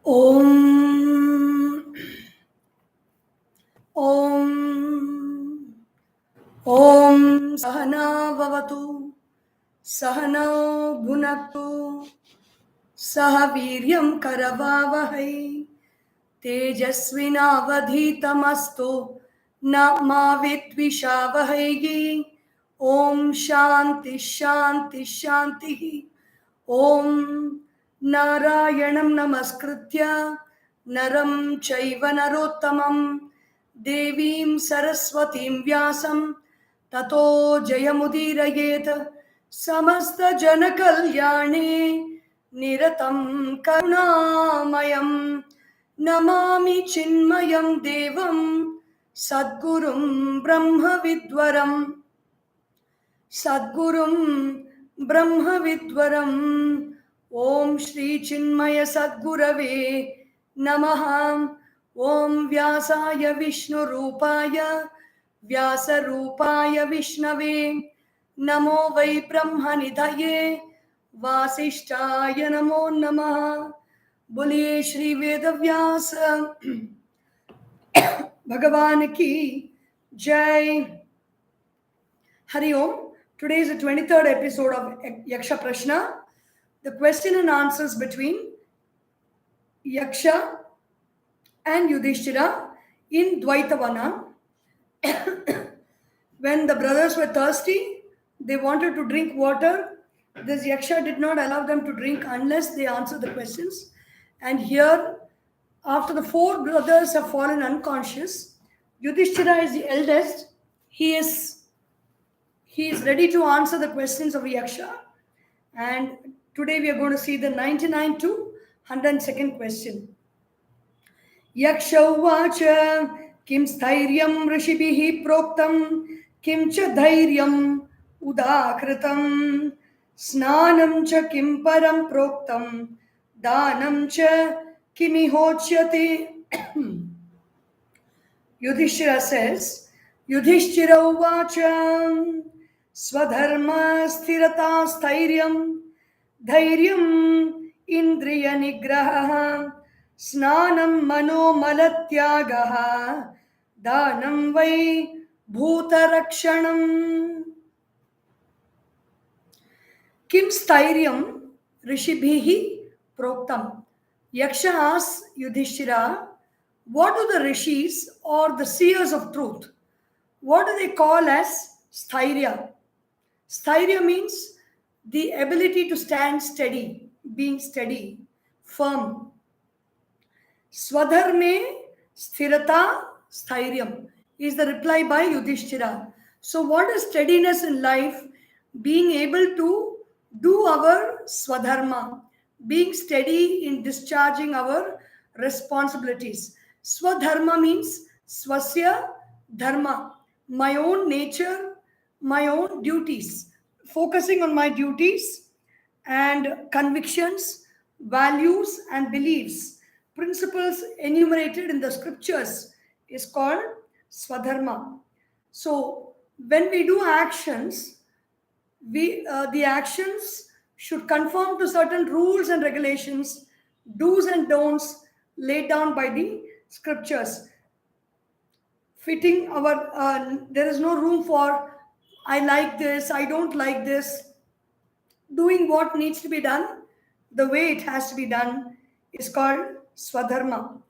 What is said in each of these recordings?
Om Om Om Sahana Bhavatu Sahana Bhunaktu Sahaviryam Karavavahai Tejasvinavadhitamastu Na Mavitvishavahai Om Shanti Shanti Shanti Om Narayanam Namaskritya Naram Chaiva Narottamam Devim Saraswatim Vyasam Tato Jayamudirayet Samasta Janakalyane Niratam Karunamayam Namami Chinmayam Devam Sadgurum Brahma Vidwaram Sadgurum Brahma Vidwaram Om Shri Chinmaya Sadgurave Namaha Om Vyasaya Vishnu Rupaya Vyasa Rupaya Vishnave Namo Vai Brahma Nidhaye Vasishtaya Namo Namaha Boliye Shri Vedavyasa Bhagavan Ki Jai. Hari Om. Today is the 23rd episode of Yaksha Prashna, the question and answers between Yaksha and Yudhishthira in Dvaitavana. When the brothers were thirsty, they wanted to drink water. This Yaksha did not allow them to drink unless they answered the questions. And here, after the four brothers have fallen unconscious, Yudhishthira is the eldest. He is ready to answer the questions of Yaksha. And today we are going to see the 99 to 102nd question. Yaksha uvacha kim stairyam rishibhihi proktam kim cha dhairyam udakritam snanam cha kim param proktam danam cha kimihochyate. Yudhishthira says, Yudhishthira uvacha Swadharma sthirata stairyam dhairyam indriya nigraha snanam mano malatyagaha danam vai bhutarakshanam. Kim stairyam rishibhihi proktam. Yaksha asks Yudhishthira, what do the rishis or the seers of truth, what do they call as stairya? Stairya means the ability to stand steady, being steady, firm. Swadharme sthirata stairyam is the reply by Yudhishthira. So what is steadiness in life? Being able to do our swadharma, being steady in discharging our responsibilities. Swadharma means swasya dharma, my own nature, my own duties, focusing on my duties and convictions, values and beliefs, principles enumerated in the scriptures is called swadharma. So when we do actions, the actions should conform to certain rules and regulations, do's and don'ts laid down by the scriptures. Fitting our, there is no room for I like this, I don't like this. Doing what needs to be done, the way it has to be done, is called swadharma.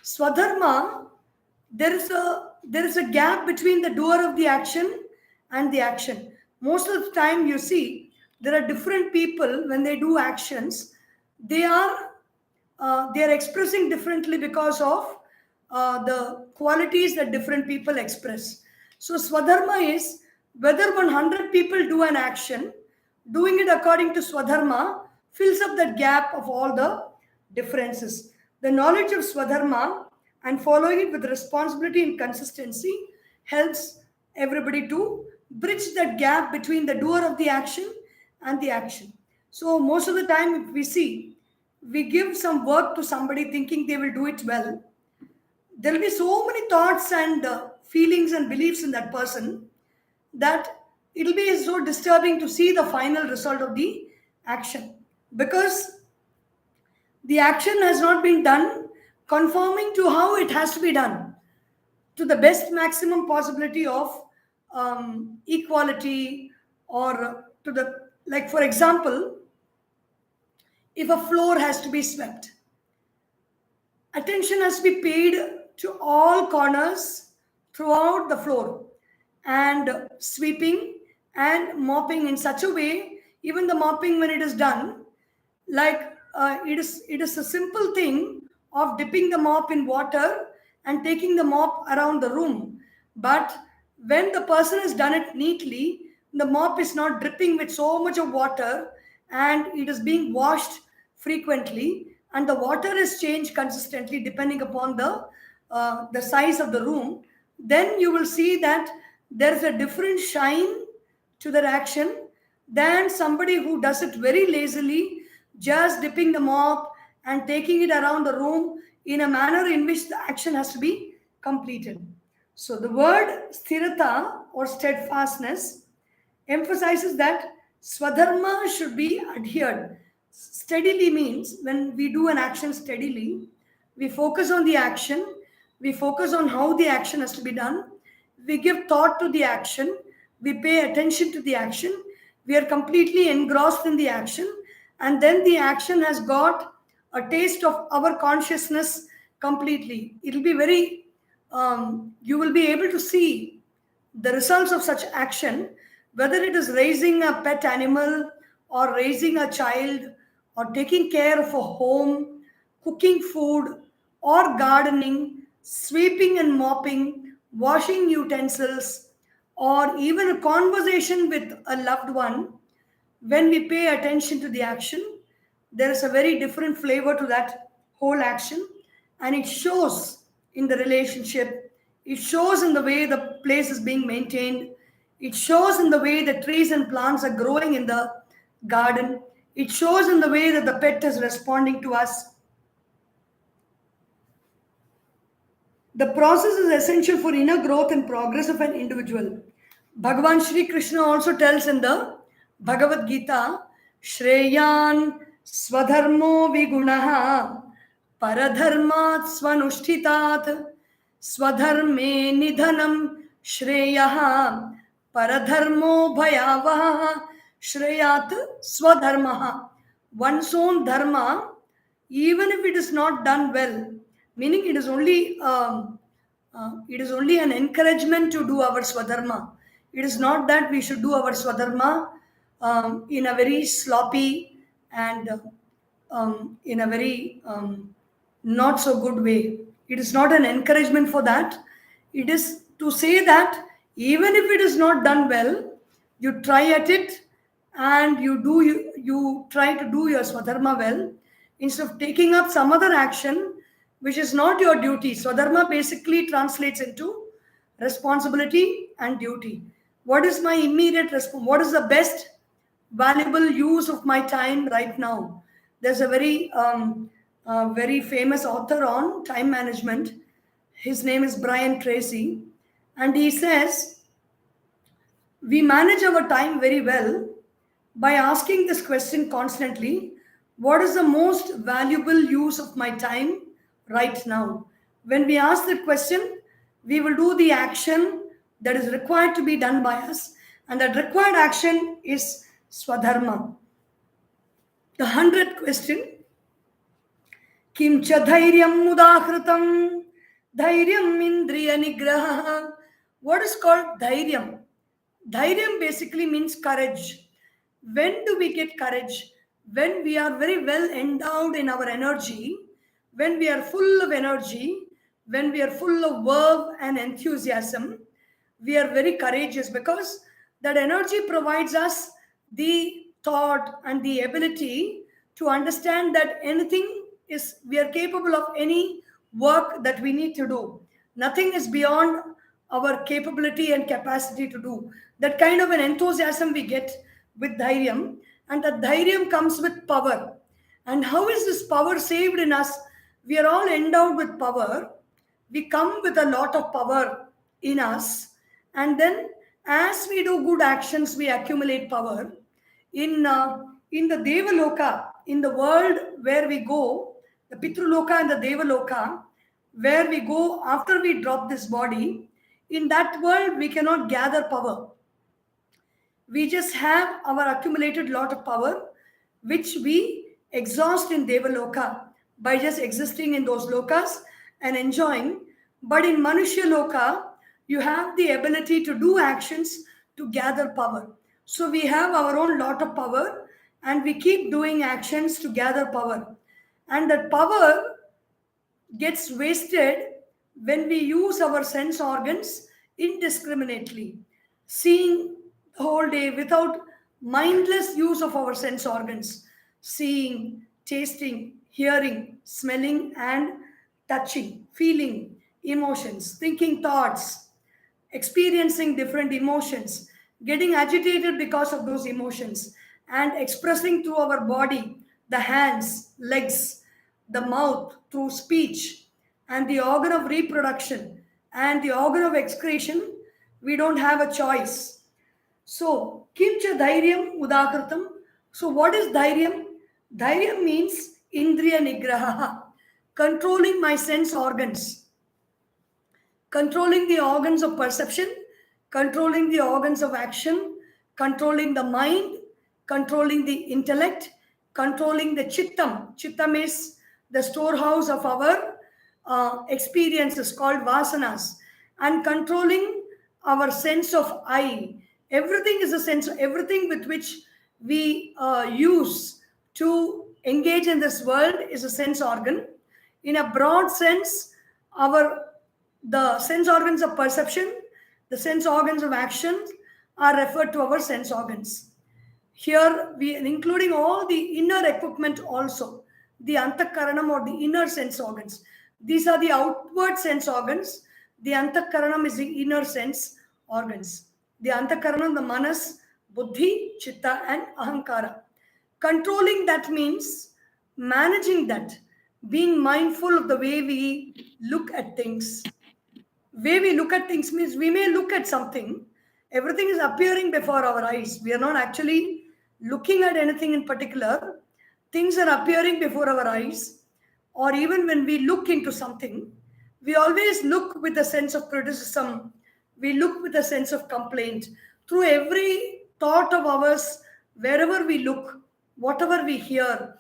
Swadharma, there is a gap between the doer of the action and the action. Most of the time you see there are different people when they do actions, they are expressing differently because of the qualities that different people express. So swadharma is whether 100 people do an action, doing it according to swadharma fills up that gap of all the differences. The knowledge of swadharma and following it with responsibility and consistency helps everybody to bridge that gap between the doer of the action and the action. So most of the time, if we see, we give some work to somebody thinking they will do it well, there will be so many thoughts and feelings and beliefs in that person that it will be so disturbing to see the final result of the action. Because The action has not been done conforming to how it has to be done, to the best maximum possibility of equality, or to the, like for example, if a floor has to be swept, attention has to be paid to all corners throughout the floor, and sweeping and mopping in such a way, even the mopping when it is done, like it is a simple thing of dipping the mop in water and taking the mop around the room. But when the person has done it neatly, the mop is not dripping with so much of water, and it is being washed frequently, and the water is changed consistently depending upon the size of the room. Then you will see that there is a different shine to that action than somebody who does it very lazily, just dipping the mop and taking it around the room in a manner in which the action has to be completed. So the word sthirata or steadfastness emphasizes that swadharma should be adhered. Steadily means when we do an action steadily, we focus on the action, we focus on how the action has to be done, we give thought to the action, we pay attention to the action, we are completely engrossed in the action, and then the action has got a taste of our consciousness completely. It will be very, you will be able to see the results of such action, whether it is raising a pet animal, or raising a child, or taking care of a home, cooking food, or gardening, sweeping and mopping, washing utensils, or even a conversation with a loved one. When we pay attention to the action, there is a very different flavor to that whole action, and it shows in the relationship, it shows in the way the place is being maintained, it shows in the way the trees and plants are growing in the garden, it shows in the way that the pet is responding to us. The process is essential for inner growth and progress of an individual. Bhagavan Shri Krishna also tells in the Bhagavad Gita, Shreyan Swadharmo Vigunaha Paradharmat Swanushthitat Swadharme Nidhanam Shreyaha Paradharmo Bhayavaha Shreyat Swadharmaha. One's own dharma, even if it is not done well, meaning it is only an encouragement to do our swadharma. It is not that we should do our swadharma in a very sloppy and in a very not so good way. It is not an encouragement for that. It is to say that even if it is not done well, you try at it, and you try to do your swadharma well, instead of taking up some other action which is not your duty. Swadharma basically translates into responsibility and duty. What is my immediate response? What is the best valuable use of my time right now? There's a very famous author on time management. His name is Brian Tracy, and he says we manage our time very well by asking this question constantly: what is the most valuable use of my time right now? When we ask that question, we will do the action that is required to be done by us, and that required action is swadharma. The 100th question: Kim cha dhairyam udahritam dhairyam indriya nigraha. What is called dhairyam? Dhairyam basically means courage. When do we get courage? When we are very well endowed in our energy, when we are full of energy, when we are full of verve and enthusiasm, we are very courageous, because that energy provides us the thought and the ability to understand that anything is, we are capable of any work that we need to do. Nothing is beyond our capability and capacity to do. That kind of an enthusiasm we get with dhairyam, and that dhairyam comes with power. And how is this power saved in us? We are all endowed with power. We come with a lot of power in us, and then as we do good actions, we accumulate power. In the Devaloka, in the world where we go, the Pitraloka and the Devaloka, where we go after we drop this body. In that world, we cannot gather power. We just have our accumulated lot of power, which we exhaust in Devaloka by just existing in those lokas and enjoying. But in Manushya Loka, you have the ability to do actions to gather power. So we have our own lot of power and we keep doing actions to gather power. And that power gets wasted when we use our sense organs indiscriminately, seeing the whole day without mindless use of our sense organs, seeing, tasting, hearing, smelling, and touching, feeling, emotions, thinking thoughts, experiencing different emotions, getting agitated because of those emotions, and expressing through our body, the hands, legs, the mouth, through speech, and the organ of reproduction, and the organ of excretion, we don't have a choice. So, kimcha dhairyam udakritam. So, what is dhairyam? Dhairyam means indriya nigraha, controlling my sense organs, controlling the organs of perception, controlling the organs of action, controlling the mind, controlling the intellect, controlling the chittam. Chittam is the storehouse of our experiences called vasanas, and controlling our sense of I. Everything is a sense, everything with which we use to engage in this world is a sense organ. In a broad sense, our the sense organs of perception, the sense organs of action are referred to our sense organs. Here, we including all the inner equipment also, the antakaranam or the inner sense organs. These are the outward sense organs. The antakaranam is the inner sense organs. The antakaranam, the manas, buddhi, chitta, and ahankara. Controlling that means managing that, being mindful of the way we look at things. Way we look at things means we may look at something, everything is appearing before our eyes. We are not actually looking at anything in particular. Things are appearing before our eyes, or even when we look into something, we always look with a sense of criticism. We look with a sense of complaint. Through every thought of ours, wherever we look, whatever we hear,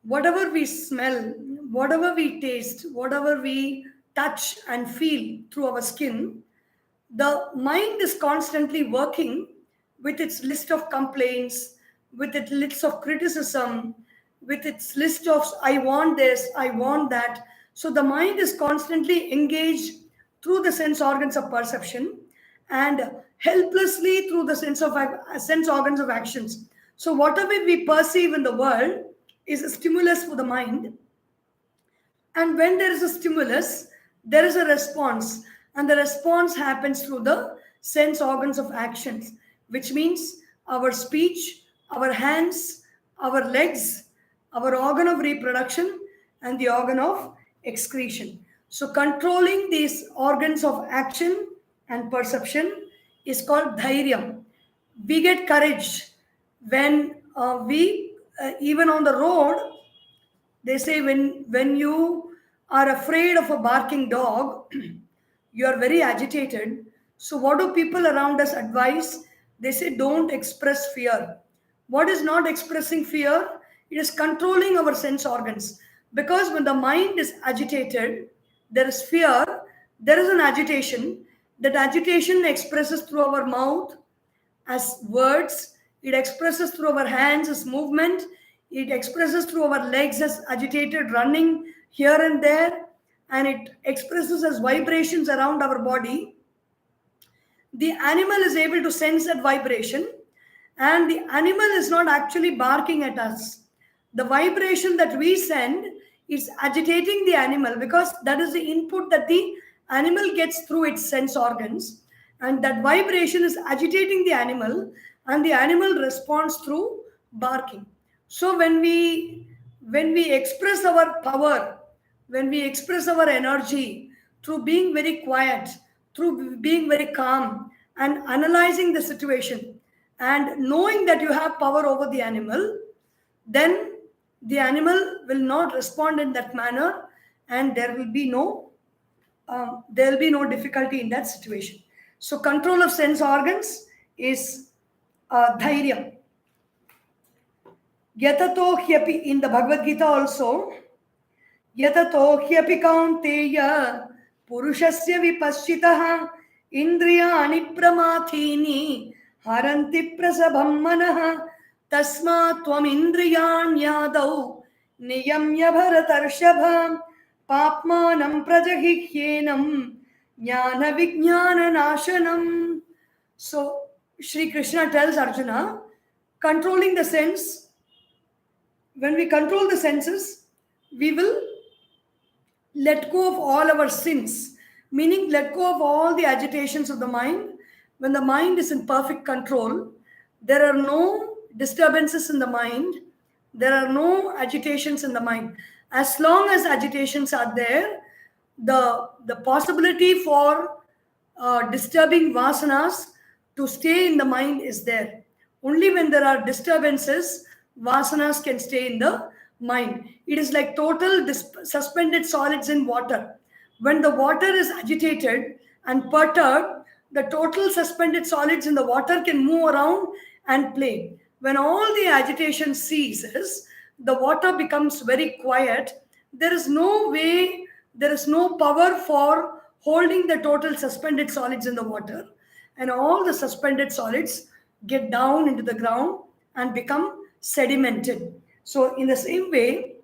whatever we smell, whatever we taste, whatever we touch and feel through our skin, the mind is constantly working with its list of complaints, with its list of criticism, with its list of I want this, I want that. So the mind is constantly engaged through the sense organs of perception and helplessly through the sense organs of actions. So whatever we perceive in the world is a stimulus for the mind, and when there is a stimulus, there is a response. And the response happens through the sense organs of actions, which means our speech, our hands, our legs, our organ of reproduction, and the organ of excretion. So, controlling these organs of action and perception is called dhairyam. We get courage when even on the road, they say when you are afraid of a barking dog, you are very agitated. So what do people around us advise? They say don't express fear. What is not expressing fear? It is controlling our sense organs. Because when the mind is agitated, there is fear, there is an agitation. That agitation expresses through our mouth as words, it expresses through our hands as movement, it expresses through our legs as agitated running here and there, and it expresses as vibrations around our body. The animal is able to sense that vibration, and the animal is not actually barking at us. The vibration that we send is agitating the animal, because that is the input that the animal gets through its sense organs, and that vibration is agitating the animal, and the animal responds through barking. So when we express our power, when we express our energy through being very quiet, through being very calm and analyzing the situation and knowing that you have power over the animal, then the animal will not respond in that manner, and there will be no difficulty in that situation. So control of sense organs is dhairyam. Yatato hyapi, in the Bhagavad Gita also, yatato hyapi kaunteya purushasya vipaschitah indriyani pramathini haranti prasabham manah tasma tvam indriyanyadau niyamya bharatarshabha papmanam prajahihyenam jnana vijnana nashanam. So Sri Krishna tells Arjuna, controlling the sense, when we control the senses, we will let go of all our sins, meaning let go of all the agitations of the mind. When the mind is in perfect control, there are no disturbances in the mind, there are no agitations in the mind. As long as agitations are there, the possibility for disturbing vasanas to stay in the mind is there. Only when there are disturbances, vasanas can stay in the mind. It is like total suspended solids in water. When the water is agitated and perturbed, the total suspended solids in the water can move around and play. When all the agitation ceases, the water becomes very quiet. There is no way, there is no power for holding the total suspended solids in the water, and all the suspended solids get down into the ground and become sedimented. So in the same way,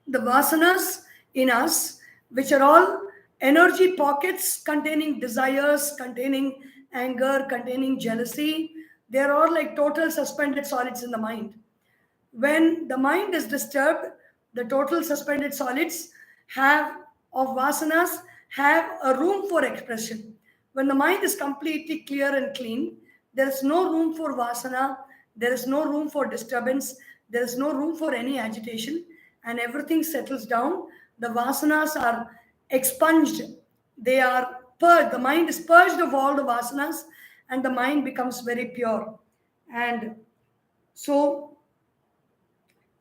the vasanas in us, which are all energy pockets containing desires, containing anger, containing jealousy, they are all like total suspended solids in the mind. When the mind is disturbed, the total suspended solids have of vasanas have a room for expression. When the mind is completely clear and clean, there is no room for vasana, there is no room for disturbance, there is no room for any agitation, and everything settles down. The vasanas are expunged, they are purged, the mind is purged of all the vasanas, and the mind becomes very pure. And so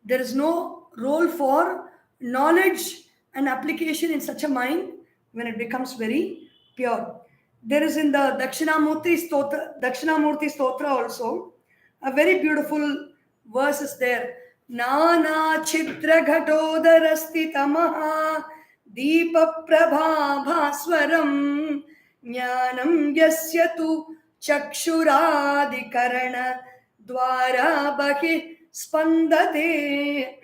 there is no role for knowledge and application in such a mind when it becomes very pure. There is in the Dakshinamurti Stotra also a very beautiful verse is there. Nana chitra ghatodharasti tamaha deepa prabha bhaswaram jnanam yasya tu chakshuradikarana dvara bahi spandate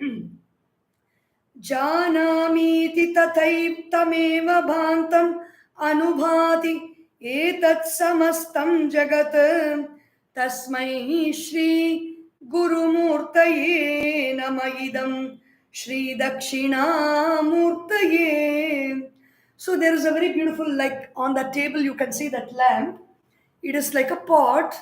janamiti tathaiv bhantam anubhati etat samastam jagat tasmai shri gurumurtaye namayidam shri dakshinamurtaye. So there is a very beautiful, like on the table you can see that lamp. It is like a pot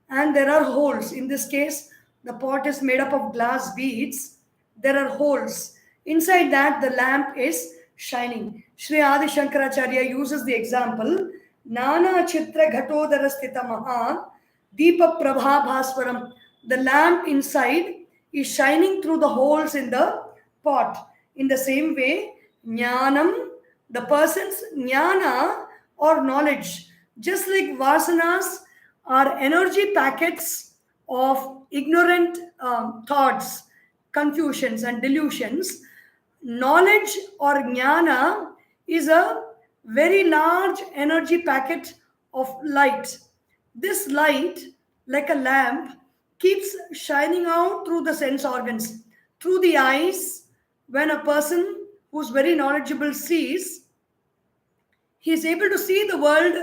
and there are holes. In this case, the pot is made up of glass beads. There are holes. Inside that, the lamp is shining. Sri Adi Shankaracharya uses the example, Nana Chitra Ghatodara Sthita Maha Deepa Prabha Bhaswaram. The lamp inside is shining through the holes in the pot. In the same way, Jnanam, the person's jnana or knowledge, just like vasanas are energy packets of ignorant thoughts, confusions, and delusions, knowledge or jnana is a very large energy packet of light. This light, like a lamp, keeps shining out through the sense organs, through the eyes. When a person who's very knowledgeable sees, he is able to see the world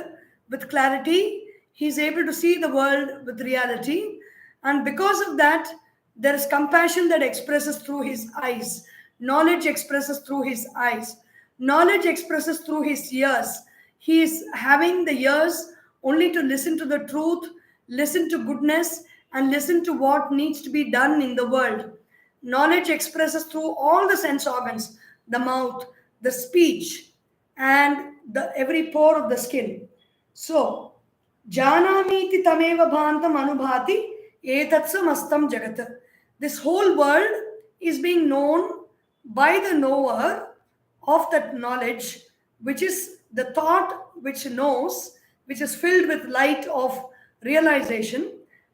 with clarity, he is able to see the world with reality, and because of that, there is compassion that expresses through his eyes, knowledge expresses through his eyes, knowledge expresses through his ears. He is having the ears only to listen to the truth, listen to goodness, and listen to what needs to be done in the world. Knowledge expresses through all the sense organs, the mouth, the speech, and the every pore of the skin. So, janamiti tameva bhantam anubhati etatsam astam jagat. This whole world is being known by the knower of that knowledge, which is the thought which knows, which is filled with light of realization,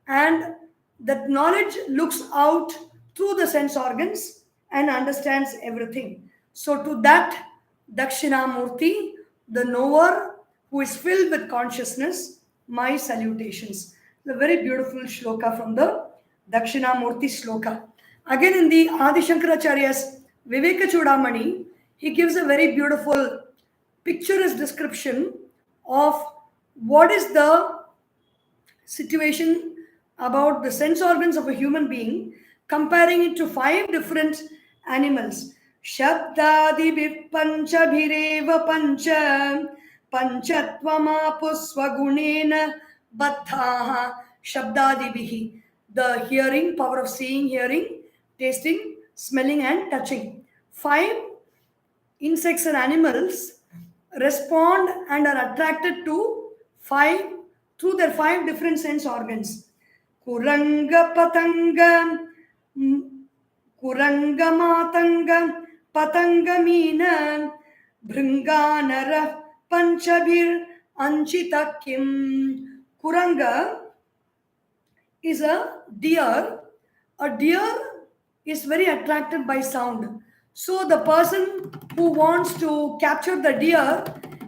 and that knowledge looks out through the sense organs and understands everything. So, to that Dakshinamurti, the knower who is filled with consciousness, my salutations. The very beautiful shloka from the Dakshinamurti shloka. Again, in the Adi Shankaracharya's Viveka Chudamani, he gives a very beautiful picturesque description of what is the situation about the sense organs of a human being, comparing it to five different animals. Shabdadi panchabhireva pancha panchatvamapu swagunena baddhaha shabdadibihi. The hearing, power of seeing, hearing, tasting, smelling, and touching. Five insects and animals respond and are attracted to five through their five different sense organs. Kuranga patanga, kuranga matanga, patanga meena, bhringanara panchabhir anchitakim. Kuranga is a deer. A deer is very attracted by sound. So the person who wants to capture the deer,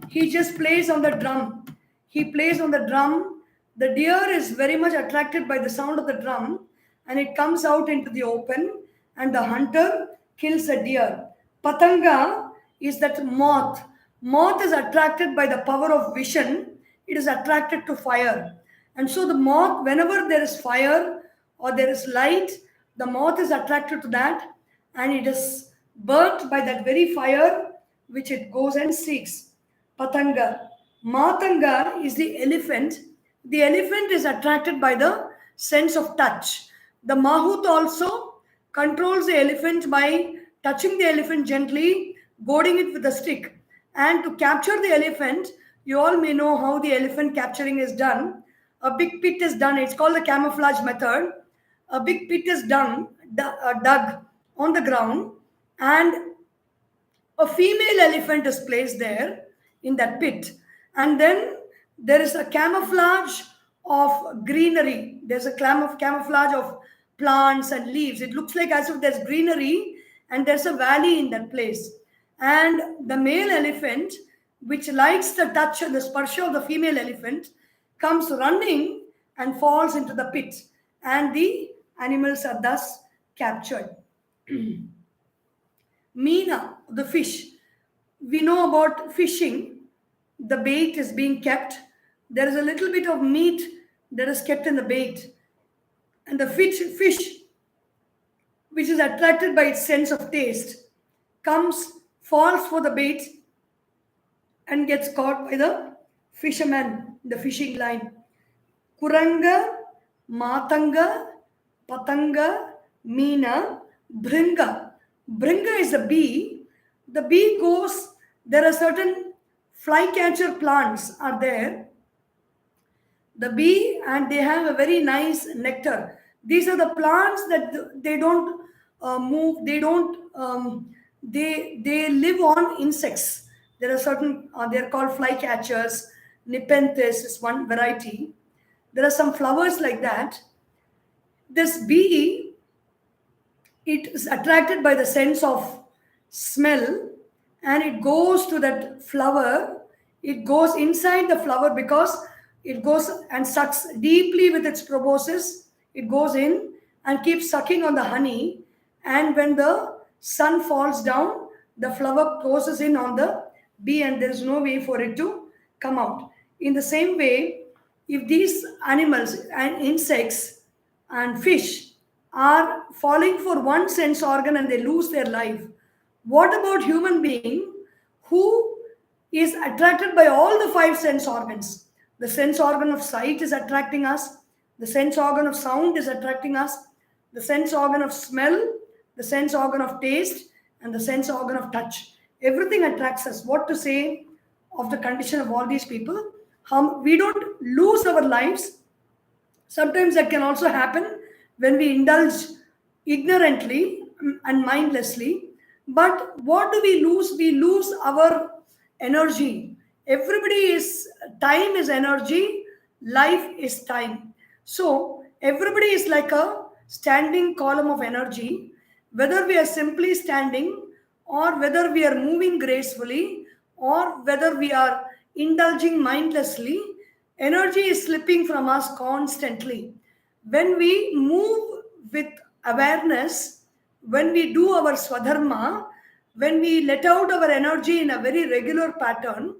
he just plays on the drum. He plays on the drum. The deer is very much attracted by the sound of the drum, and it comes out into the open, and the hunter kills the deer. Patanga is that moth. Moth is attracted by the power of vision. It is attracted to fire. And so the moth, whenever there is fire or there is light, the moth is attracted to that, and it is burnt by that very fire which it goes and seeks. Patanga. Matanga is the elephant. The elephant is attracted by the sense of touch. The Mahut also controls the elephant by touching the elephant gently, goading it with a stick. And to capture the elephant, you all may know how the elephant capturing is done. A big pit is done. It's called the camouflage method. A big pit is dug on the ground, and a female elephant is placed there in that pit. And then there is a camouflage of greenery. There's a camouflage of plants and leaves. It looks like as if there's greenery and there's a valley in that place. And the male elephant, which likes the touch and the sparsha of the female elephant, comes running and falls into the pit. And the animals are thus captured. Meena, the fish. We know about fishing. The bait is being kept. There is a little bit of meat that is kept in the bait. And the fish, which is attracted by its sense of taste, falls for the bait and gets caught by the fisherman, the fishing line. Kuranga, Matanga, Patanga, Meena, Bringa. Bringa is a bee. The bee goes, there are certain flycatcher plants are there. The bee, and they have a very nice nectar. These are the plants that they don't move, they don't, they live on insects. There are certain, they're called flycatchers. Nepenthes is one variety. There are some flowers like that. This bee, it is attracted by the sense of smell, and it goes to that flower. It goes inside the flower because it goes and sucks deeply with its proboscis. It goes in and keeps sucking on the honey. And when the sun falls down, the flower closes in on the bee, and there is no way for it to come out. In the same way, if these animals and insects and fish are falling for one sense organ and they lose their life, what about human being who is attracted by all the five sense organs? The sense organ of sight is attracting us. The sense organ of sound is attracting us. The sense organ of smell, the sense organ of taste, and the sense organ of touch. Everything attracts us. What to say of the condition of all these people? How we don't lose our lives. Sometimes that can also happen when we indulge ignorantly. and mindlessly. But what do we lose? We lose our energy. Everybody is, time is energy, life is time. So everybody is like a standing column of energy. Whether we are simply standing, or whether we are moving gracefully, or whether we are indulging mindlessly, energy is slipping from us constantly. When we move with awareness, when we do our swadharma, when we let out our energy in a very regular pattern,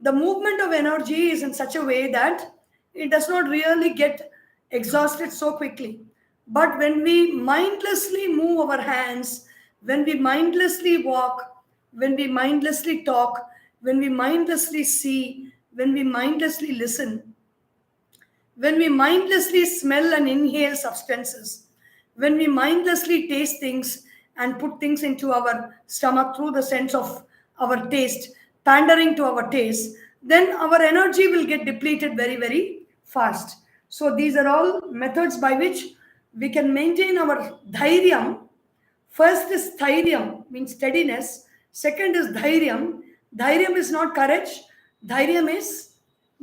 the movement of energy is in such a way that it does not really get exhausted so quickly. But when we mindlessly move our hands, when we mindlessly walk, when we mindlessly talk, when we mindlessly see, when we mindlessly listen, when we mindlessly smell and inhale substances, when we mindlessly taste things and put things into our stomach through the sense of our taste, pandering to our taste, then our energy will get depleted very, very fast. So, these are all methods by which we can maintain our dhairyam. First is thairyam, means steadiness. Second is dhairyam. Dhairyam is not courage. Dhairyam is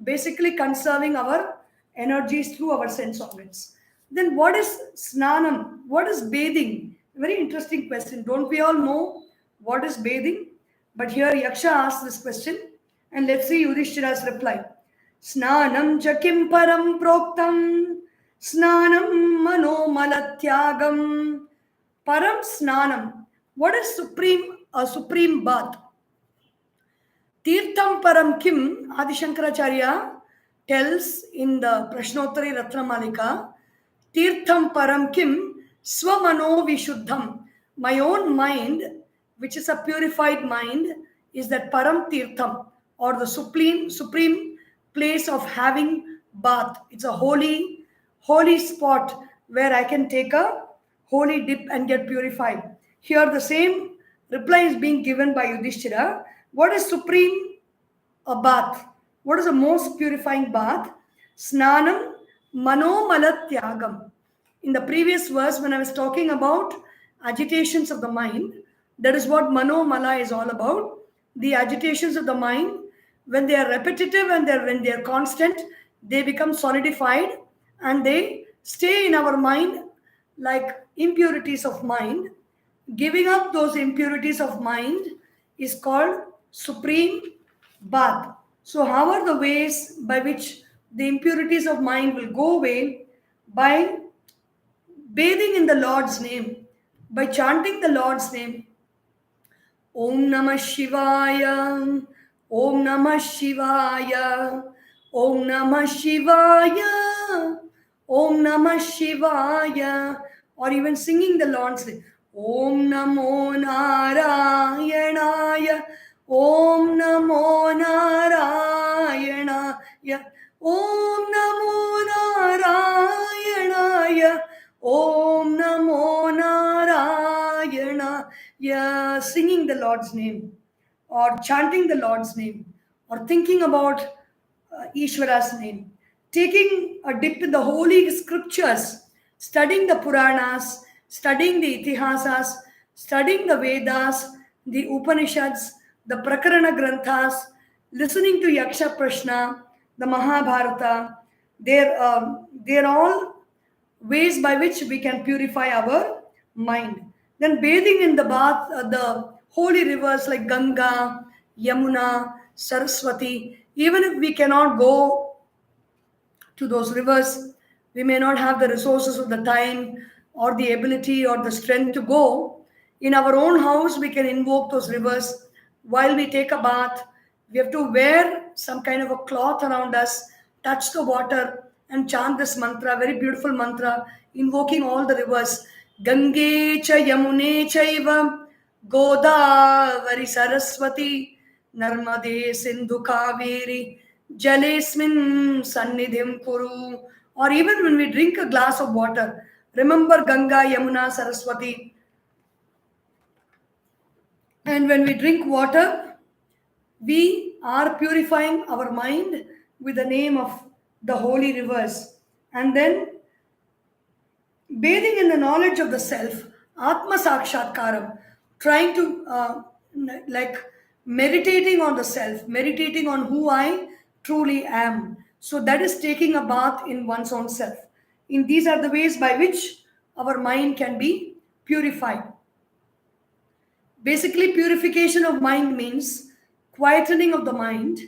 basically conserving our energies through our sense organs. Then what is snanam? What is bathing? Very interesting question. Don't we all know what is bathing? But here Yaksha asks this question, and let's see Yudhishthira's reply. Snanam cha kim param proktam, snanam mano malatyagam, param snanam. What is a supreme bath? Tirtham param kim, Adi Shankaracharya tells in the Prashnottari Ratnamalika, Tirtham param kim swamano vishuddham. My own mind, which is a purified mind, is that param tirtham, or the supreme place of having bath. It's a holy spot where I can take a holy dip and get purified. Here the same reply is being given by Yudhishthira. What is supreme? A bath. What is the most purifying bath? Snanam manomalatyagam. In the previous verse, when I was talking about agitations of the mind, that is what manomala is all about. The agitations of the mind, when they are repetitive and when they are constant, they become solidified and they stay in our mind like impurities of mind. Giving up those impurities of mind is called supreme bath. So, how are the ways by which the impurities of mind will go away? By bathing in the Lord's name, by chanting the Lord's name. Om Namah Shivaya, Om Namah Shivaya, Om Namah Shivaya, Om Namah Shivaya, or even singing the Lord's name. Om Namo Narayanaya, Om Namo Narayanaya, Om Namo Narayanaya, Om Namo Narayana. Yeah, singing the Lord's name, or chanting the Lord's name, or thinking about Ishvara's name, taking a dip in the holy scriptures, studying the Puranas, studying the Itihasas, studying the Vedas, the Upanishads, the Prakarana Granthas, listening to Yaksha Prashna, the Mahabharata. They're all ways by which we can purify our mind. Then bathing in the bath, the holy rivers like Ganga, Yamuna, Saraswati. Even if we cannot go to those rivers, we may not have the resources of the time or the ability or the strength to go. In our own house, we can invoke those rivers while we take a bath. We have to wear some kind of a cloth around us, touch the water, and chant this mantra, very beautiful mantra, invoking all the rivers. Gange cha yamune chaiva Godavari Saraswati Narmade Sindhu Kaveri Jalesmin Sannidhim Kuru. Or even when we drink a glass of water, remember Ganga, Yamuna, Saraswati. And when we drink water, we are purifying our mind with the name of the holy rivers. And then bathing in the knowledge of the self, Atma Sakshatkaram, trying to like meditating on the self, meditating on who I truly am. So that is taking a bath in one's own self. In these are the ways by which our mind can be purified. Basically, purification of mind means quietening of the mind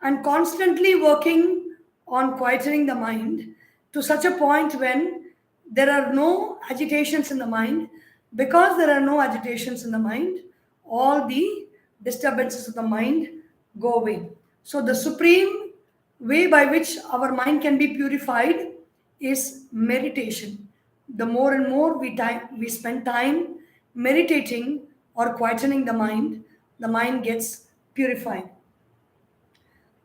and constantly working on quietening the mind to such a point when there are no agitations in the mind. Because there are no agitations in the mind, all the disturbances of the mind go away. So, the supreme way by which our mind can be purified is meditation. The more and more we spend time meditating or quietening the mind gets purified.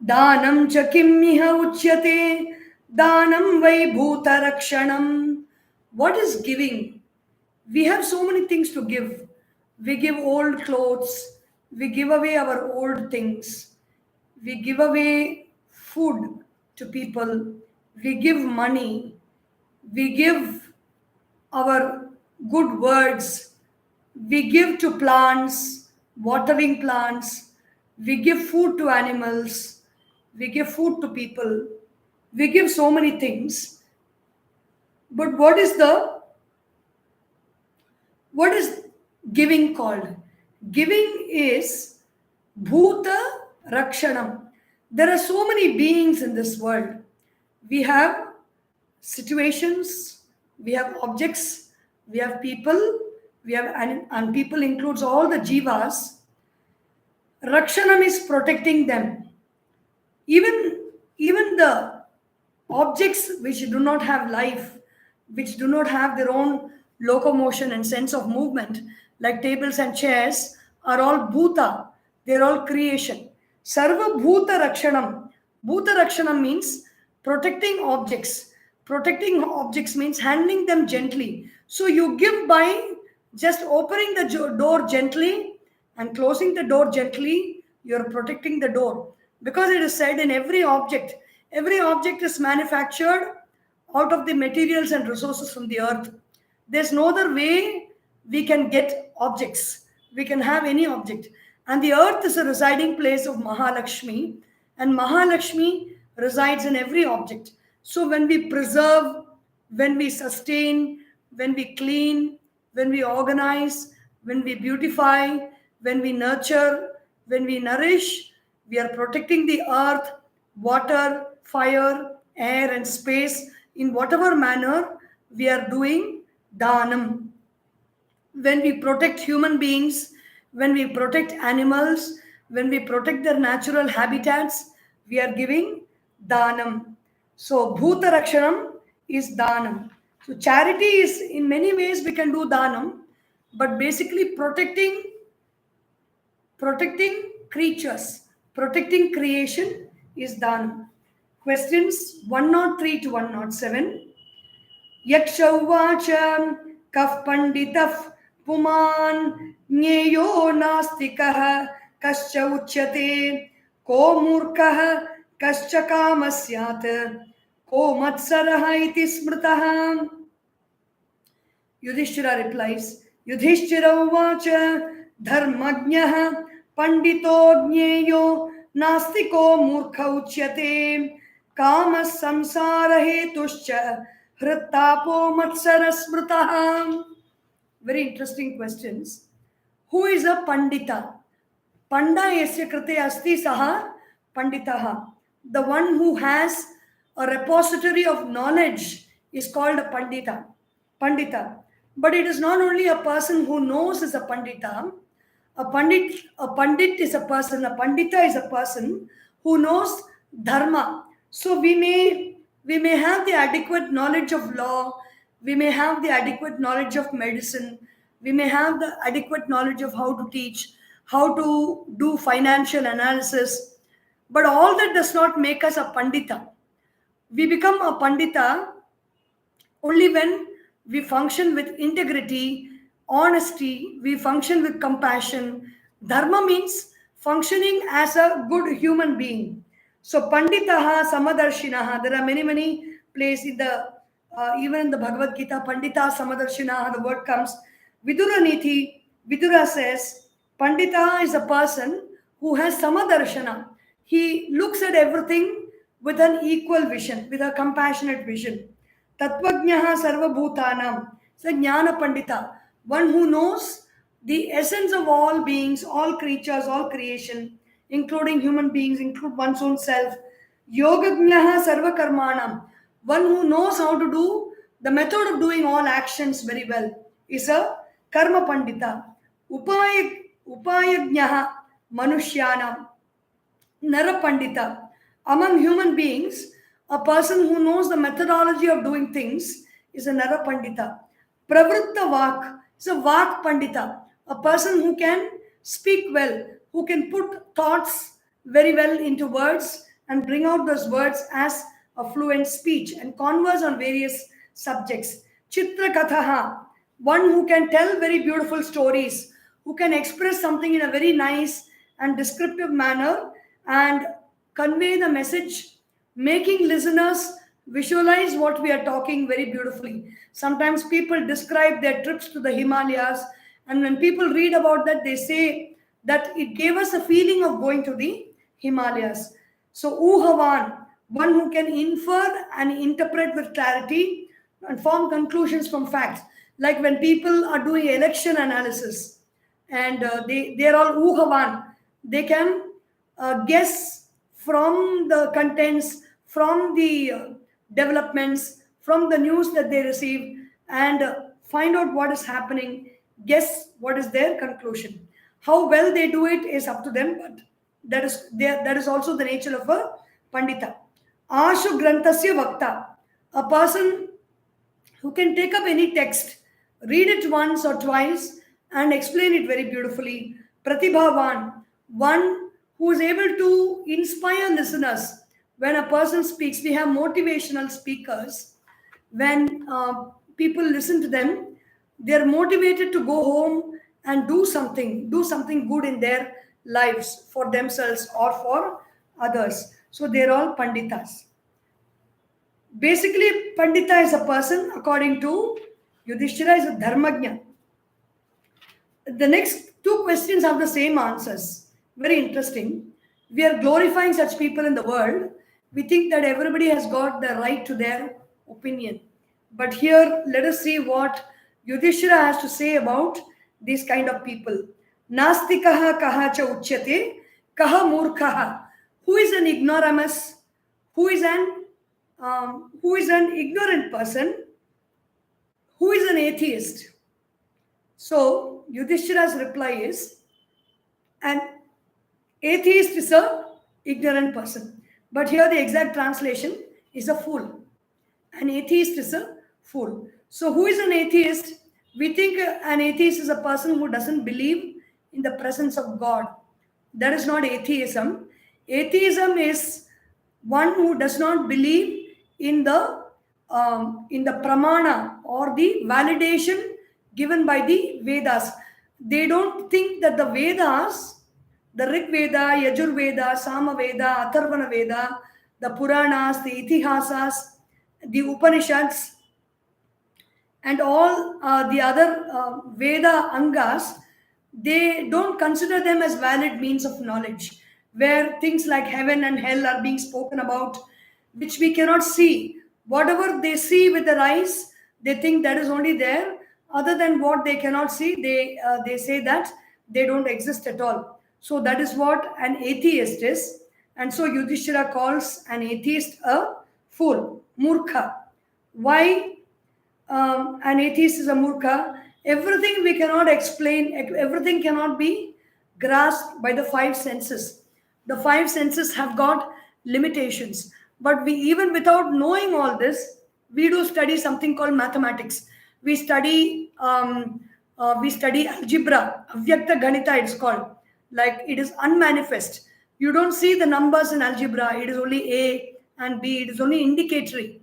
Danam cha kimmiha uchyate, danam vai bhuta rakshanam. What is giving? We have so many things to give. We give old clothes, we give away our old things, we give away food to people, we give money, we give our good words, we give to plants, watering plants, we give food to animals, we give food to people, we give so many things. But what is giving called? Giving is bhuta rakshanam. There are so many beings in this world. We have situations, we have objects, we have people, we have and people includes all the jivas. Rakshanam is protecting them. Even the objects which do not have life, which do not have their own locomotion and sense of movement, like tables and chairs, are all bhuta. They're all creation. Sarva bhuta rakshanam. Bhuta rakshanam means protecting objects. Protecting objects means handling them gently. So you give by just opening the door gently and closing the door gently, you're protecting the door. Because it is said in every object is manufactured out of the materials and resources from the earth. There's no other way we can get objects. We can have any object. And the earth is a residing place of Mahalakshmi, and Mahalakshmi resides in every object. So when we preserve, when we sustain, when we clean, when we organize, when we beautify, when we nurture, when we nourish, we are protecting the earth, water, fire, air, and space in whatever manner we are doing dhanam. When we protect human beings, when we protect animals, when we protect their natural habitats, we are giving dhanam. So, bhuta rakshanam is dhanam. So, charity is in many ways we can do dhanam, but basically protecting creatures, protecting creation is dhanam. Questions 103 to 107. Yaksha uvacha kaf panditaf puman ज्ञेयो नास्तिकः कश्च उच्यते को मूर्खः कश्च कामस्यात् को मत्सरः इति स्मृतः. Yudhishthira replies, Yudhishthira uvacha dharmajnah pandito jnyeyo nastiko murkha uchyate kama samsara hetuscha hrittapo matsara smritaha. Very interesting questions. Who is a pandita? Panda yasya krite asti saha panditaha. The one who has a repository of knowledge is called a Pandita. But it is not only a person who knows is a Pandita. A Pandit is a person, a Pandita is a person who knows Dharma. So we may have the adequate knowledge of law, we may have the adequate knowledge of medicine, we may have the adequate knowledge of how to teach, how to do financial analysis, but all that does not make us a Pandita. We become a Pandita only when we function with integrity, honesty, we function with compassion. Dharma means functioning as a good human being. So Panditaha, Samadarshinaha, there are many places in the even in the Bhagavad Gita, Pandita, Samadarshinaha, the word comes. Vidura Niti, Vidura says, Pandita is a person who has samadarshana. He looks at everything with an equal vision, with a compassionate vision. Tattvajnaha sarvabhutanam. So Jnana Pandita, one who knows the essence of all beings, all creatures, all creation, including human beings, include one's own self. Yogajnaha sarvakarmanam, one who knows how to do the method of doing all actions very well, is a karma pandita. Upayajnaha manushyanam, Narapandita. Among human beings, a person who knows the methodology of doing things is a Narapandita. Pravritta Vak is a Vak Pandita, a person who can speak well, who can put thoughts very well into words and bring out those words as a fluent speech and converse on various subjects. Chitra Kathaha, one who can tell very beautiful stories, who can express something in a very nice and descriptive manner and convey the message, making listeners visualize what we are talking very beautifully. Sometimes people describe their trips to the Himalayas, and when people read about that, they say that it gave us a feeling of going to the Himalayas. So, Uhavan, one who can infer and interpret with clarity and form conclusions from facts. Like when people are doing election analysis and they're all Uhavan, they can guess from the contents, from the developments, from the news that they receive, and find out what is happening, guess what is their conclusion. How well they do it is up to them, but that is also the nature of a Pandita. Ashu Grantasya Vakta, a person who can take up any text, read it once or twice, and explain it very beautifully. Pratibhavan, one who is able to inspire listeners. When a person speaks, we have motivational speakers. When people listen to them, they are motivated to go home and do something good in their lives for themselves or for others. So they're all Panditas. Basically, Pandita is a person, according to Yudhishthira, is a Dharmajna. The next two questions have the same answers. Very interesting. We are glorifying such people in the world. We think that everybody has got the right to their opinion. But here, let us see what Yudhishthira has to say about these kind of people. Nastikaha kaha cha uchyate, kaha murkhaha. Who is an ignoramus? Who is an ignorant person? Who is an atheist? So Yudhishthira's reply is, an atheist is a ignorant person. But here the exact translation is a fool. An atheist is a fool. So who is an atheist? We think an atheist is a person who doesn't believe in the presence of God. That is not atheism. Atheism is one who does not believe in the pramana or the validation given by the Vedas. They don't think that the Vedas, the Rig Veda, Yajur Veda, Sama Veda, Atharvana Veda, the Puranas, the Itihasas, the Upanishads, and all the other Veda Angas, they don't consider them as valid means of knowledge, where things like heaven and hell are being spoken about, which we cannot see. Whatever they see with their eyes, they think that is only there. Other than what they cannot see, they say that they don't exist at all. So that is what an atheist is. And so Yudhishthira calls an atheist a fool, murkha. Why an atheist is a murkha? Everything we cannot explain, everything cannot be grasped by the five senses. The five senses have got limitations. But we, even without knowing all this, we do study something called mathematics. We study algebra, avyakta ganita it's called. Like it is unmanifest. You don't see the numbers in algebra. It is only A and B. It is only indicatory.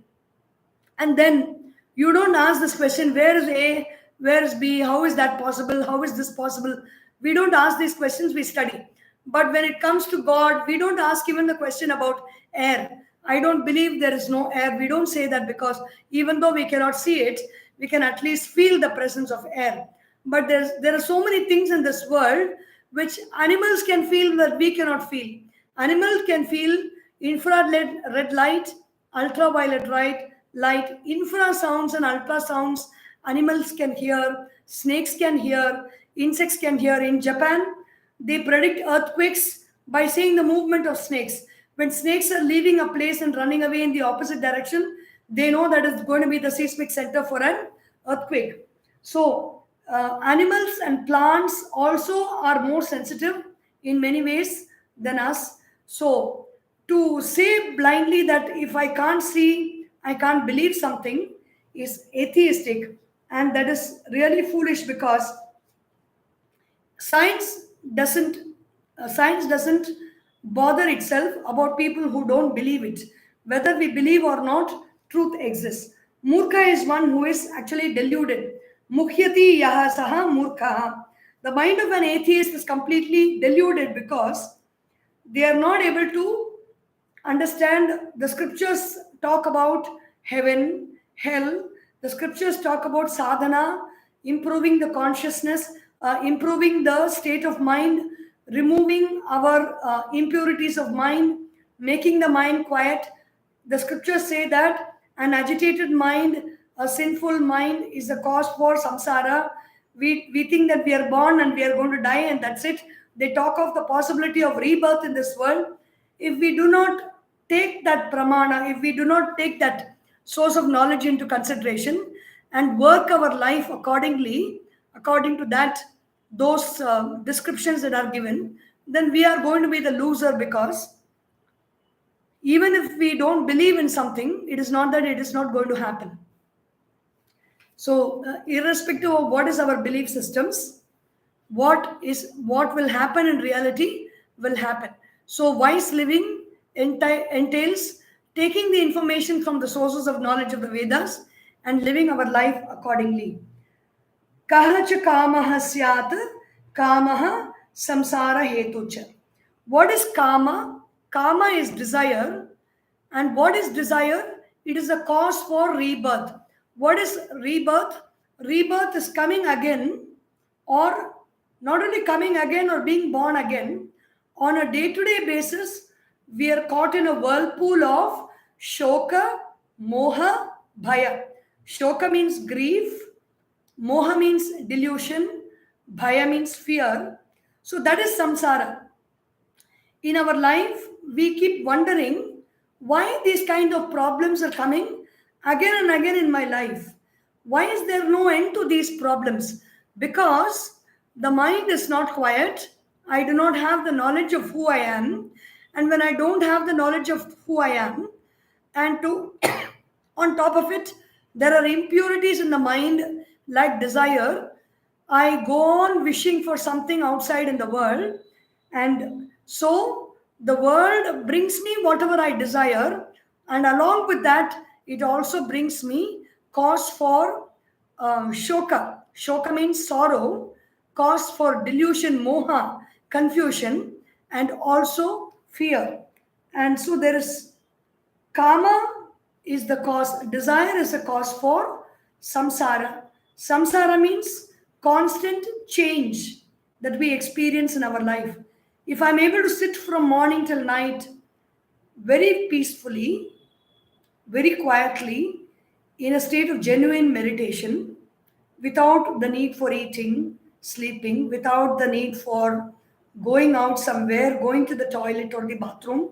And then you don't ask this question, where is A, where is B, how is that possible, how is this possible? We don't ask these questions, we study. But when it comes to God, we don't ask even the question about air. I don't believe there is no air. We don't say that because even though we cannot see it, we can at least feel the presence of air. But there are so many things in this world which animals can feel that we cannot feel. Animals can feel infrared red light, ultraviolet light, infrasounds and ultrasounds. Animals can hear, snakes can hear, insects can hear. In Japan, they predict earthquakes by seeing the movement of snakes. When snakes are leaving a place and running away in the opposite direction, they know that it's going to be the seismic center for an earthquake. So, animals and plants also are more sensitive in many ways than us. So, to say blindly that if I can't see, I can't believe something is atheistic, and that is really foolish because science doesn't science doesn't bother itself about people who don't believe it. Whether we believe or not, truth exists. Murkha is one who is actually deluded. Mukhyati yaha saha murkha. The mind of an atheist is completely deluded because they are not able to understand. The scriptures talk about heaven, hell. The scriptures talk about sadhana, improving the consciousness, improving the state of mind, removing our impurities of mind, making the mind quiet. The scriptures say that an agitated mind, a sinful mind, is the cause for samsara. We think that we are born and we are going to die and that's it. They talk of the possibility of rebirth in this world. If we do not take that pramana, if we do not take that source of knowledge into consideration and work our life accordingly, according to that, those descriptions that are given, then we are going to be the loser because even if we don't believe in something, it is not that it is not going to happen. So, irrespective of what is our belief systems, what will happen in reality will happen. So, wise living entails taking the information from the sources of knowledge of the Vedas and living our life accordingly. Kaha cha kamaha syat, kamaha samsara hetucha. What is kama? Kama is desire. And what is desire? It is a cause for rebirth. What is rebirth? Rebirth is coming again, or not only coming again or being born again. On a day-to-day basis, we are caught in a whirlpool of shoka, moha, bhaya. Shoka means grief, moha means delusion, bhaya means fear. So that is samsara. In our life, we keep wondering why these kind of problems are coming again and again in my life. Why is there no end to these problems? Because the mind is not quiet. I do not have the knowledge of who I am. And when I don't have the knowledge of who I am, and to on top of it, there are impurities in the mind like desire. I go on wishing for something outside in the world, and so the world brings me whatever I desire, and along with that, it also brings me cause for shoka. Shoka means sorrow, cause for delusion, moha, confusion, and also fear. And so there is Kama is the cause, desire is the cause for samsara. Samsara means constant change that we experience in our life. If I'm able to sit from morning till night very peacefully, very quietly, in a state of genuine meditation, without the need for eating, sleeping, without the need for going out somewhere, going to the toilet or the bathroom,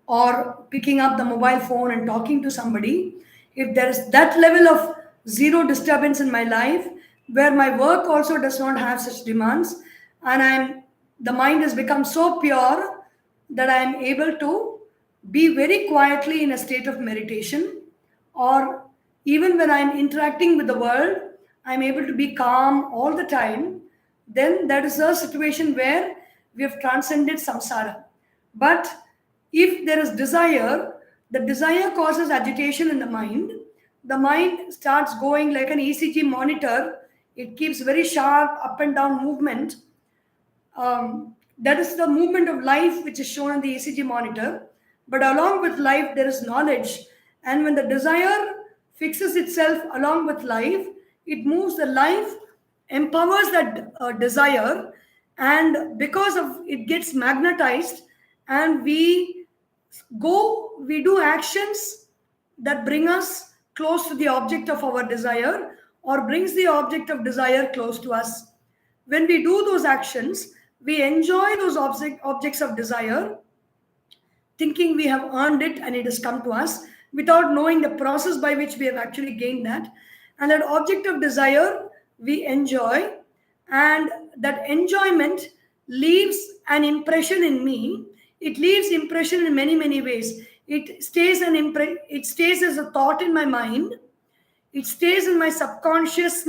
or picking up the mobile phone and talking to somebody, if there is that level of zero disturbance in my life, where my work also does not have such demands, and the mind has become so pure that I am able to be very quietly in a state of meditation, or even when I'm interacting with the world, I'm able to be calm all the time, then that is a situation where we have transcended samsara. But if there is desire, the desire causes agitation in the mind. The mind starts going like an ECG monitor. It keeps very sharp up and down movement. That is the movement of life which is shown on the ECG monitor. But along with life, there is knowledge. And when the desire fixes itself along with life, it moves the life empowers that desire, and because of it gets magnetized, and we do actions that bring us close to the object of our desire, or brings the object of desire close to us. When we do those actions, we enjoy those objects of desire, thinking we have earned it and it has come to us, without knowing the process by which we have actually gained that. And that object of desire we enjoy, and that enjoyment leaves an impression in me. It leaves impression in many, many ways. It stays as a thought in my mind. It stays in my subconscious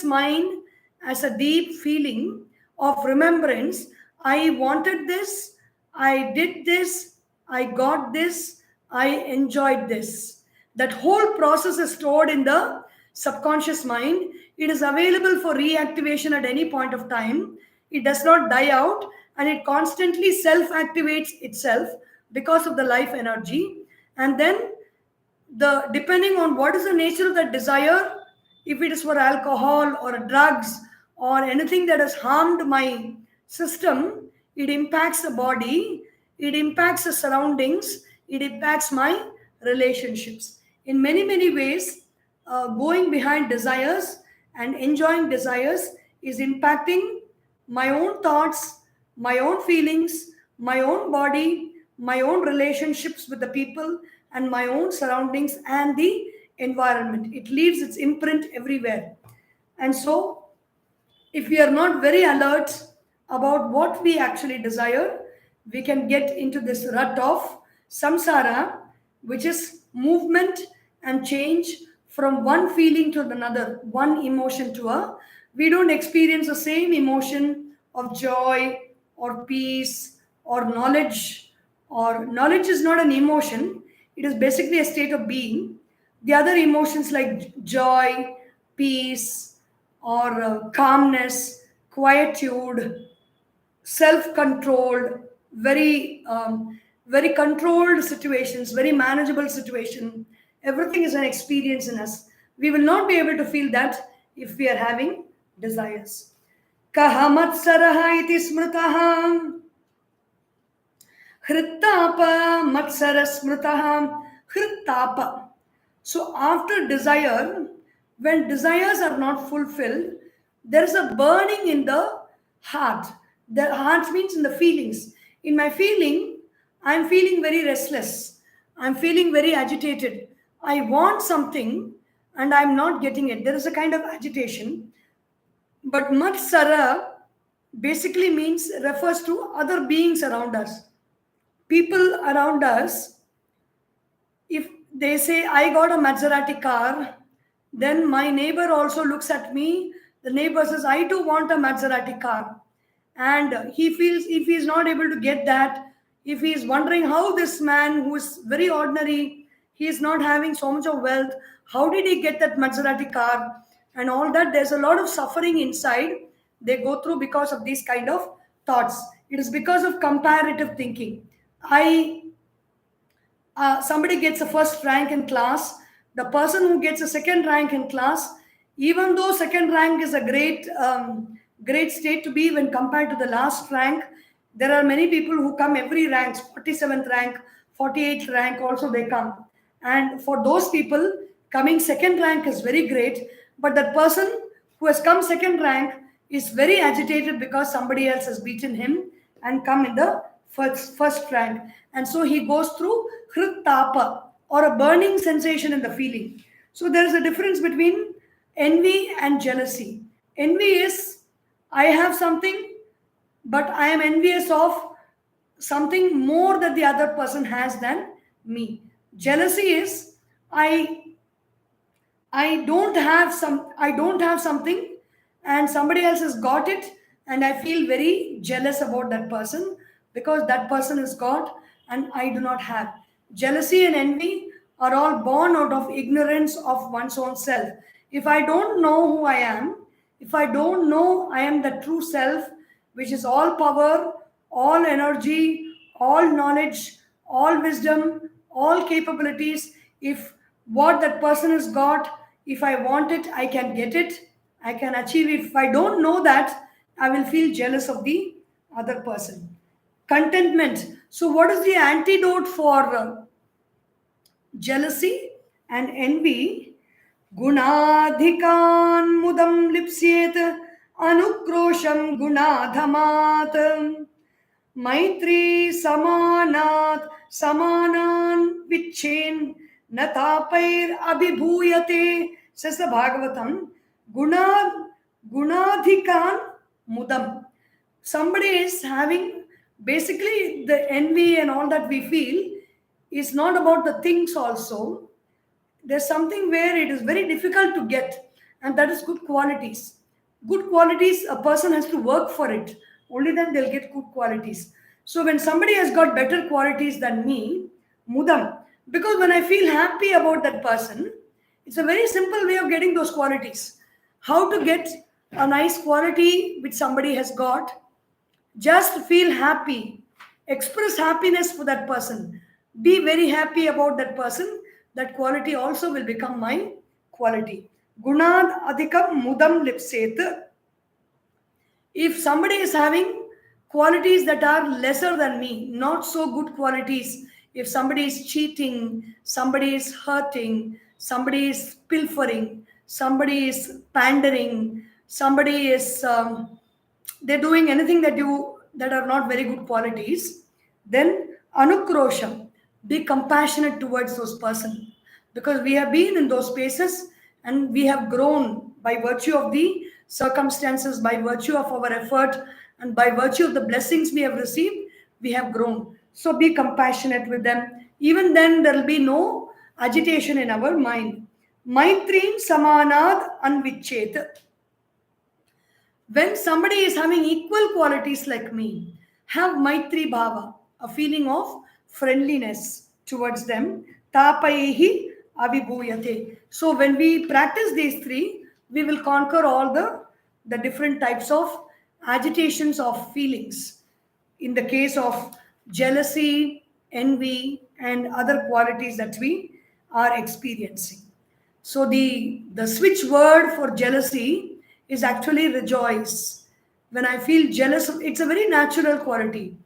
mind, as a deep feeling of remembrance. I wanted this, I did this, I got this, I enjoyed this. That whole process is stored in the subconscious mind. It is available for reactivation at any point of time. It does not die out, and it constantly self activates itself because of the life energy. And then, the depending on what is the nature of that desire, if it is for alcohol or drugs or anything that has harmed my system, it impacts the body, it impacts the surroundings, it impacts my relationships in many, many ways. Going behind desires and enjoying desires is impacting my own thoughts, my own feelings, my own body, my own relationships with the people, and my own surroundings and the environment. It leaves its imprint everywhere. And so, if we are not very alert about what we actually desire, we can get into this rut of samsara, which is movement and change from one feeling to another, one emotion to a. We don't experience the same emotion of joy or peace or knowledge. Or knowledge is not an emotion, it is basically a state of being. The other emotions like joy, peace, or calmness, quietude, self-controlled, very controlled situations, very manageable situation. Everything is an experience in us. We will not be able to feel that if we are having desires. Kahamatsaraha iti smritaha hrittapa matsara smritaha hrittapa. So after desire, when desires are not fulfilled, there is a burning in the heart. The heart means in the feelings. In my feeling, I'm feeling very restless. I'm feeling very agitated. I want something and I'm not getting it. There is a kind of agitation. But matsara basically means, refers to other beings around us. People around us, if they say I got a Maserati car, then my neighbor also looks at me. The neighbor says, I too want a Maserati car. And he feels, if he is not able to get that, if he is wondering how this man who is very ordinary, he is not having so much of wealth, how did he get that Maserati car? And all that, there's a lot of suffering inside they go through because of these kind of thoughts. It is because of comparative thinking. Somebody gets a first rank in class, the person who gets a second rank in class, even though second rank is a great state to be when compared to the last rank, there are many people who come every rank, 47th rank, 48th rank also they come. And for those people, coming second rank is very great, but that person who has come second rank is very agitated because somebody else has beaten him and come in the first rank. And so he goes through hrittapa, or a burning sensation in the feeling. So there is a difference between envy and jealousy. Envy is, I have something, but I am envious of something more that the other person has than me. Jealousy is, I I don't have something and somebody else has got it, and I feel very jealous about that person because that person has got and I do not have. Jealousy and envy are all born out of ignorance of one's own self. If I don't know who I am, if I don't know I am the true self, which is all power, all energy, all knowledge, all wisdom, all capabilities, if what that person has got, if I want it, I can get it. I can achieve. If I don't know that, I will feel jealous of the other person. Contentment. So, what is the antidote for jealousy and envy? Gunadhikan mudam lipsyet anukrosham gunadhamat. Maitri samanat samanan vichen natapair abhibhuyate, says the Bhagavatam. Guna gunadhikan mudam. Somebody is having, basically the envy and all that we feel is not about the things also. There's something where it is very difficult to get, and that is good qualities. Good qualities, a person has to work for it. Only then they'll get good qualities. So when somebody has got better qualities than me, mudam, because when I feel happy about that person, it's a very simple way of getting those qualities. How to get a nice quality which somebody has got? Just feel happy. Express happiness for that person. Be very happy about that person. That quality also will become my quality. Gunad adhikam mudam lipset. If somebody is having qualities that are lesser than me, not so good qualities, if somebody is cheating, somebody is hurting, somebody is pilfering, somebody is pandering, somebody is they're doing anything that are not very good qualities, then anukrosham, be compassionate towards those person, because we have been in those spaces and we have grown by virtue of the circumstances, by virtue of our effort, and by virtue of the blessings we have received, we have grown. So be compassionate with them. Even then there will be no agitation in our mind. Maitrim samanad anvichet. When somebody is having equal qualities like me, have Maitri Bhava, a feeling of friendliness towards them. Tapayehi avibhuyate. So when we practice these three, we will conquer all the different types of agitations of feelings. In the case of jealousy, envy, and other qualities that we are experiencing. So the switch word for jealousy is actually rejoice. When I feel jealous, it's a very natural quality.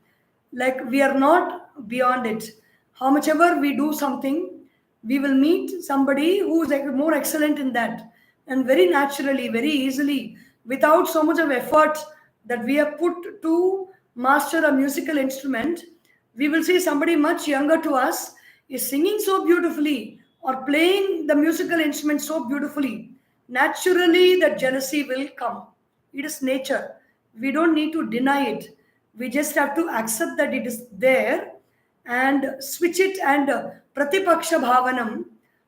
Like we are not beyond it. How much ever we do something, we will meet somebody who is like more excellent in that. And very naturally, very easily, without so much of effort that we have put to master a musical instrument, we will see somebody much younger to us is singing so beautifully or playing the musical instrument so beautifully. Naturally, that jealousy will come. It is nature. We don't need to deny it. We just have to accept that it is there and switch it. And pratipaksha bhavanam,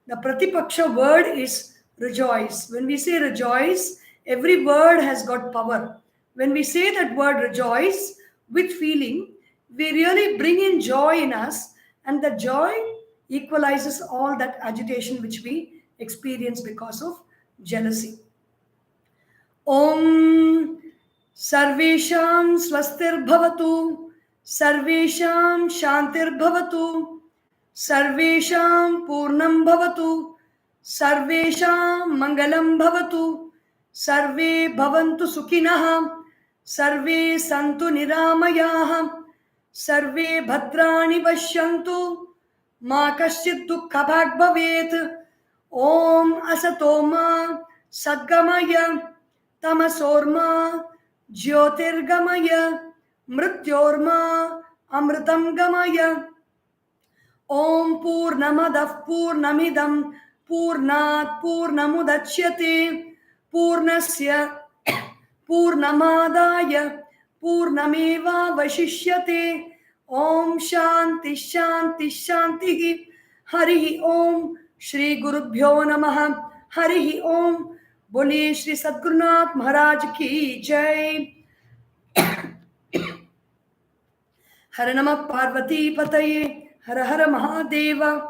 the pratipaksha word is rejoice. When we say rejoice, every word has got power. When we say that word rejoice with feeling, we really bring in joy in us, and the joy equalizes all that agitation which we experience because of jealousy. Om Sarvesham Swastirбhavatu, Sarvesham Shantirbhavatu, Sarvesham Purnam Bhavatu, Sarvesham Mangalam Bhavatu, Sarve Bhavantu Sukhinah, Sarve Santu Niramayah, Sarve Bhadrani Pashyantu, Ma Kaschit Dukkha Bhag Bhavet. Om Asatoma Sadgamaya Tamasorma Jyotirgamaya Mrityorma Amritam Gamaya. Om Purnamadav Purnamidam Purnat Purnamudachyate Purnasya Purnamadaya Purnameva Vashishyate. Om Shanti Shanti Shanti. Hari Om. Shri Gurubhyo Namaha. Hari Om. Bole Shri Sadgurunath Maharaj ki Jai. Hare Namah Parvati Pataye. Hara Hara Mahadeva.